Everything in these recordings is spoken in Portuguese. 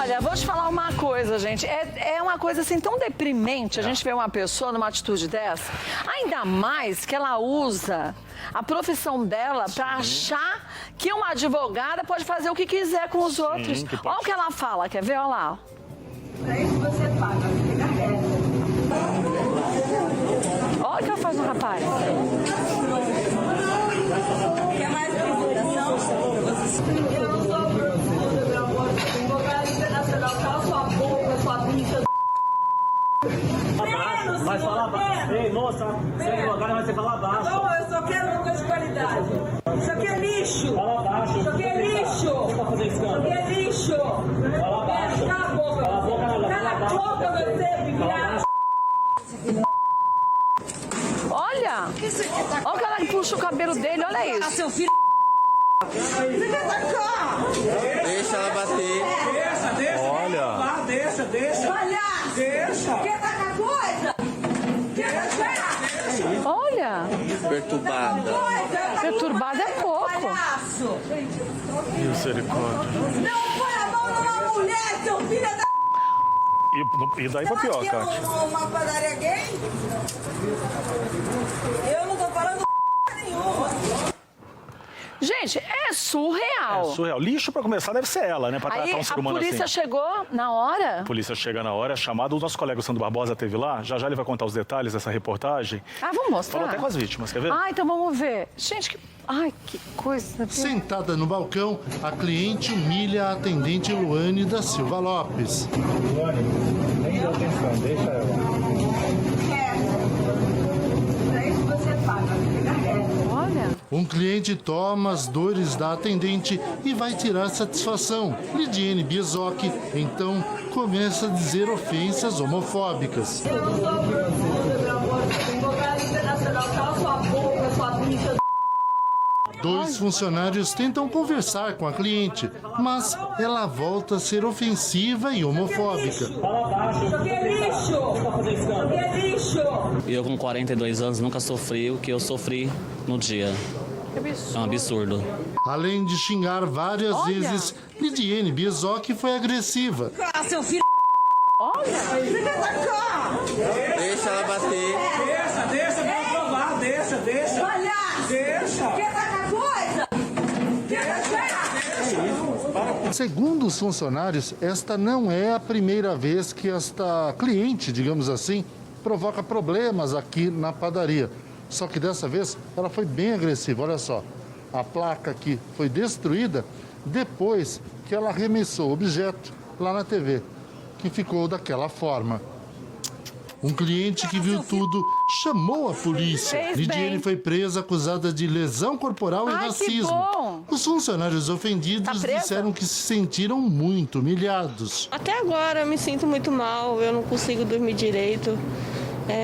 Olha, vou te falar uma coisa, gente. É uma coisa assim tão deprimente a gente ver uma pessoa numa atitude dessa. Ainda mais que ela usa a profissão dela para achar que uma advogada pode fazer o que quiser com os outros. Olha o que ela fala, quer ver? Olha lá. Pra isso você paga, fica reto. Olha o que ela faz no rapaz. Quer mais divulgação? Eu não sou professora, meu amor. Advogado internacional, cala sua boca, sua bicha. Mas fala baixo. Ei, moça, você é advogada, mas você fala baixo. Não, eu só quero lucro de qualidade. Isso aqui é lixo. Fala baixo. Isso aqui é lixo. Você tá fazendo Isso escândalo. aqui é lixo. Fala baixo. Cala a boca. Cala a boca, não. Cala a boca, você, viado. Olha. Olha o cara que puxa o cabelo dele, olha isso. Seu filho. Você quer tacar? Deixa ela bater. Deixa. Olha. Deixa. Palhaço. Deixa. Quer tacar coisa? Quer tacar? Olha. Perturbada. Perturbada é pouco. Palhaço. Misericórdia. Não põe a mão numa mulher, seu filho da... E daí pra pior, Kátia. Uma padaria gay? Eu não tô falando nenhuma. Gente, é surreal. Surreal. Lixo pra começar deve ser ela, né? Pra Aí tratar um ser a humano polícia assim. chegou na hora. A polícia chega na hora, é chamado. O nosso colega o Sandro Barbosa teve lá. Já já ele vai contar os detalhes dessa reportagem. Ah, vamos mostrar. Falou até com as vítimas, quer ver? Ah, então vamos ver. Gente, que... Ai, que coisa. Sentada no balcão, a cliente humilha a atendente Luane da Silva Lopes. Nem dá atenção, deixa ela. Pra isso você paga, fica reto. Olha. Um cliente toma as dores da atendente e vai tirar satisfação. Lidiane Biesocchi, então, começa a dizer ofensas homofóbicas. Eu não sou professora, meu amor. Advogado internacional, cala sua boca, sua bicha. Dois funcionários tentam conversar com a cliente, mas ela volta a ser ofensiva e homofóbica. Fala baixo. Isso aqui é lixo. Você tá fazendo Isso escândalo. aqui é lixo. Eu com 42 anos nunca sofri o que eu sofri no dia. É um absurdo. Além de xingar várias Olha. vezes, Lidiane Biesocchi foi agressiva. Ah, seu filho. Olha. Você quer tacar? Deixa ela bater. Deixa, vai provar. Deixa. Palhaço. Deixa. Quer tacar coisa? Quer tacar? Segundo os funcionários, esta não é a primeira vez que esta cliente, digamos assim, provoca problemas aqui na padaria. Só que dessa vez ela foi bem agressiva. Olha só, a placa aqui foi destruída depois que ela arremessou o objeto lá na TV, que ficou daquela forma. Um cliente que viu tudo chamou a polícia. Fez Lidiane bem. foi presa acusada de lesão corporal e Ai, que racismo. bom. Os funcionários ofendidos Tá presa? disseram que se sentiram muito humilhados. Até agora eu me sinto muito mal, eu não consigo dormir direito.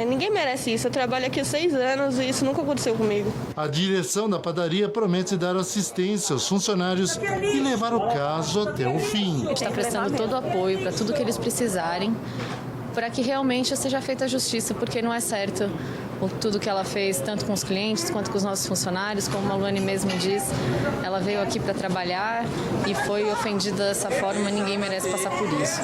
Ninguém merece isso. Eu trabalho aqui há 6 anos e isso nunca aconteceu comigo. A direção da padaria promete dar assistência aos funcionários e levar o caso até o fim. A gente está prestando todo o apoio para tudo que eles precisarem, para que realmente seja feita a justiça, porque não é certo tudo que ela fez, tanto com os clientes quanto com os nossos funcionários. Como a Luane mesmo diz, ela veio aqui para trabalhar e foi ofendida dessa forma, ninguém merece passar por isso.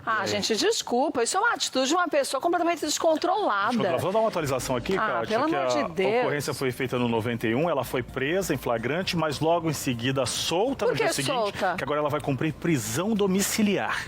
Ah, gente, desculpa. Isso é uma atitude de uma pessoa completamente descontrolada. Vou dar uma atualização aqui, Kátia, pelo que amor a de Deus. ocorrência foi feita no 91, ela foi presa em flagrante, mas logo em seguida solta Por no que dia seguinte, solta? que agora ela vai cumprir prisão domiciliar.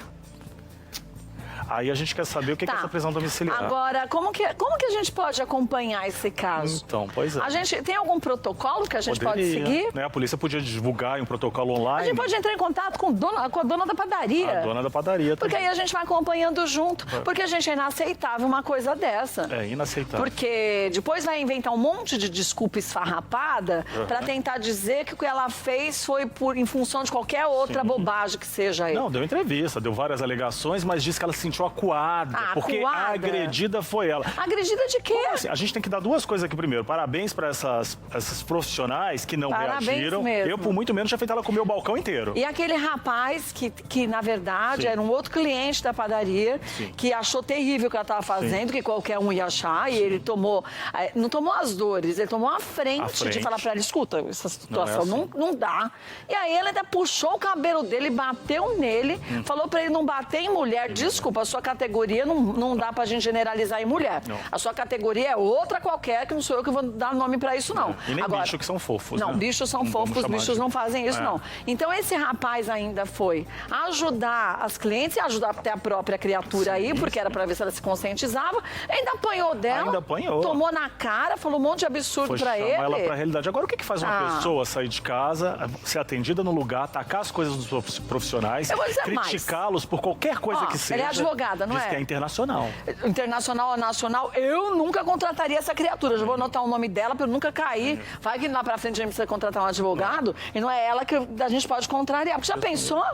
Aí a gente quer saber o que é essa prisão domiciliar. Agora, como que a gente pode acompanhar esse caso? Então, pois é. A gente tem algum protocolo que a gente pode seguir? Né? A polícia podia divulgar um protocolo A online. gente pode entrar em contato com a dona da padaria. A dona da padaria Porque também. aí a gente vai acompanhando junto. Porque a gente é inaceitável uma coisa dessa. É inaceitável. Porque depois vai inventar um monte de desculpa esfarrapada pra tentar dizer que o que ela fez foi em função de qualquer outra bobagem que seja aí. Não, deu entrevista, deu várias alegações, mas disse que ela se sentiu sentiu acuada, porque a acuada? agredida foi ela. Agredida de quê? Assim, a gente tem que dar duas coisas aqui primeiro. Parabéns para essas profissionais que não Parabéns reagiram. mesmo. Eu, por muito menos, tinha feito ela comer o balcão inteiro. E aquele rapaz que na verdade, Sim. era um outro cliente da padaria, Sim. que achou terrível o que ela estava fazendo, que qualquer um ia achar, e ele tomou, não tomou as dores, ele tomou a frente de falar pra ela, escuta, essa situação não dá. E aí ele ainda puxou o cabelo dele, bateu nele, falou pra ele não bater em mulher. Desculpa, a sua categoria não dá pra gente generalizar em mulher. Não. A sua categoria é outra qualquer, que não sou eu que vou dar nome pra isso, não. E nem bichos que são fofos, Não, né? bichos são Não fofos, vamos os chamar bichos de- não fazem isso, É. não. Então esse rapaz ainda foi ajudar as clientes e ajudar até a própria criatura aí, porque era pra ver se ela se conscientizava. Ainda apanhou dela. Ainda apanhou. Tomou na cara, falou um monte de absurdo Foi pra chamar ele. ela pra realidade. Agora, o que faz uma Ah. pessoa sair de casa, ser atendida no lugar, atacar as coisas dos profissionais, Eu vou dizer mais. criticá-los por qualquer coisa Ó, que seja? ela é advogada, não diz é? que é internacional. Internacional ou nacional, eu nunca contrataria essa criatura. Já vou anotar o nome dela pra eu nunca cair. Vai que lá pra frente a gente precisa contratar um advogado e não é ela que a gente pode contrariar. Porque já pensou?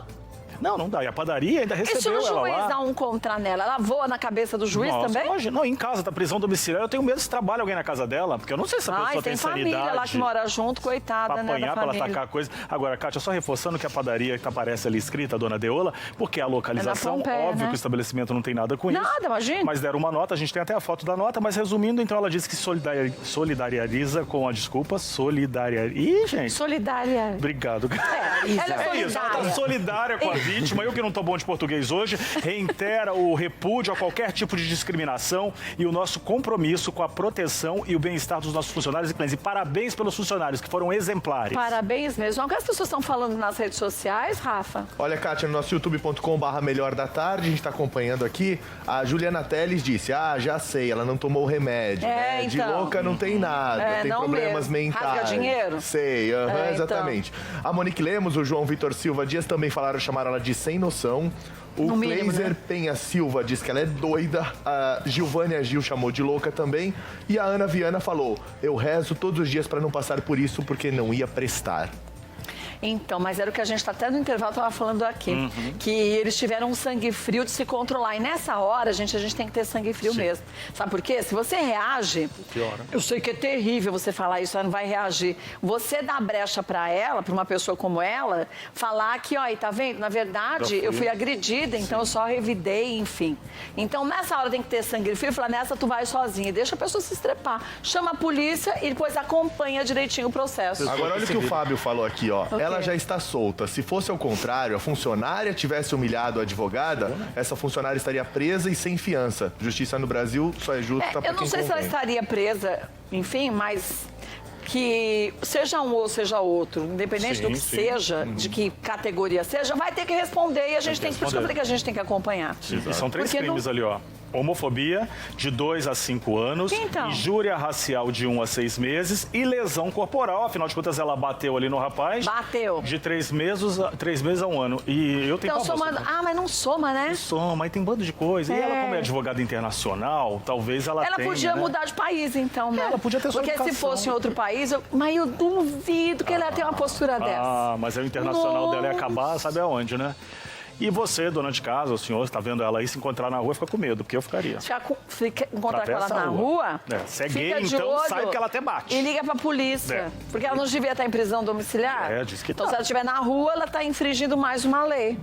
Não dá. E a padaria ainda E se recebeu o ela juiz lá. dá um contra nela? Ela voa na cabeça do juiz Nossa, também? imagina. Não, em casa, tá prisão domiciliar, eu tenho medo se trabalha alguém na casa dela, porque eu não sei se a pessoa Ai, tem família sanidade. lá que mora junto, coitada, Pra né, da apanhar, pra ela família. atacar coisa. Agora, Kátia, só reforçando que a padaria que aparece ali escrita, a Dona Deola, porque a localização, Pompeia, óbvio né? que o estabelecimento não tem nada com isso. Nada, imagina. Mas deram uma nota, a gente tem até a foto da nota, mas resumindo, então ela disse que solidariza com a desculpa, Ih, gente. Solidária. Obrigado. Ela é É isso, ela tá solidária. solidária com a vítima. Eu que não tô bom de português hoje, reitera o repúdio a qualquer tipo de discriminação e o nosso compromisso com a proteção e o bem-estar dos nossos funcionários e clientes. E parabéns pelos funcionários, que foram exemplares. Parabéns mesmo. O que as pessoas estão falando nas redes sociais, Rafa? Olha, Kátia, no nosso youtube.com/melhor da tarde, a gente tá acompanhando aqui. A Juliana Teles disse: já sei, ela não tomou o remédio, né? De então. louca não tem nada, É, tem não problemas mesmo. mentais. Rasga dinheiro? Sei, então. exatamente. A Monique Lemos, o João Vitor Silva Dias também chamaram ela de sem noção. O No mínimo, Kleiser né? Penha Silva diz que ela é doida. A Gilvânia Gil chamou de louca também. E a Ana Viana falou: eu rezo todos os dias para não passar por isso porque não ia prestar. Então, mas era o que a gente até no intervalo estava falando aqui. Que eles tiveram um sangue frio de se controlar. E nessa hora, a gente tem que ter sangue frio mesmo. Sabe por quê? Se você reage, eu sei que é terrível você falar isso, ela não vai reagir. Você dá brecha para ela, para uma pessoa como ela, falar que, ó, e tá vendo? Na verdade, eu fui agredida, então eu só revidei, enfim. Então, nessa hora tem que ter sangue frio e falar, nessa tu vai sozinha. Deixa a pessoa se estrepar. Chama a polícia e depois acompanha direitinho o processo. Agora olha o que o Fábio falou aqui, ó. Ok. Ela já está solta. Se fosse ao contrário, a funcionária tivesse humilhado a advogada, essa funcionária estaria presa e sem fiança. Justiça no Brasil só é justa pra Eu não quem sei se ela convém. estaria presa, enfim, mas que seja um ou seja outro, independente do que seja, de que categoria seja, vai ter que responder e a gente tem que, por isso que eu falei que a gente tem que acompanhar. E são três Porque crimes ali, ó. Homofobia, de 2 a 5 anos. Então. Injúria racial, de 1 a 6 meses. E lesão corporal. Afinal de contas, ela bateu ali no rapaz. Bateu. De 3 meses a 1 ano. E eu tenho Então, pavor, somando. sabe? Ah, mas não soma, né? Soma, aí tem bando de coisa. E É. ela, como é advogada internacional, talvez ela tenha, Podia né? mudar de país, então, né? Ela podia ter sua Porque se educação. fosse em outro país, mas eu duvido que ela ia ter uma postura dessa. Ah, mas aí o internacional dela ia acabar, sabe aonde, né? E você, dona de casa, o senhor, está vendo ela aí, se encontrar na rua, fica com medo, porque eu ficaria. Encontrar com ela Atravessa na a rua, Se é fica gay, de então olho sabe que ela até bate. E liga pra polícia. É. Porque ela não devia estar em prisão domiciliar. É, diz que Então, tá. se ela estiver na rua, ela está infringindo mais uma lei.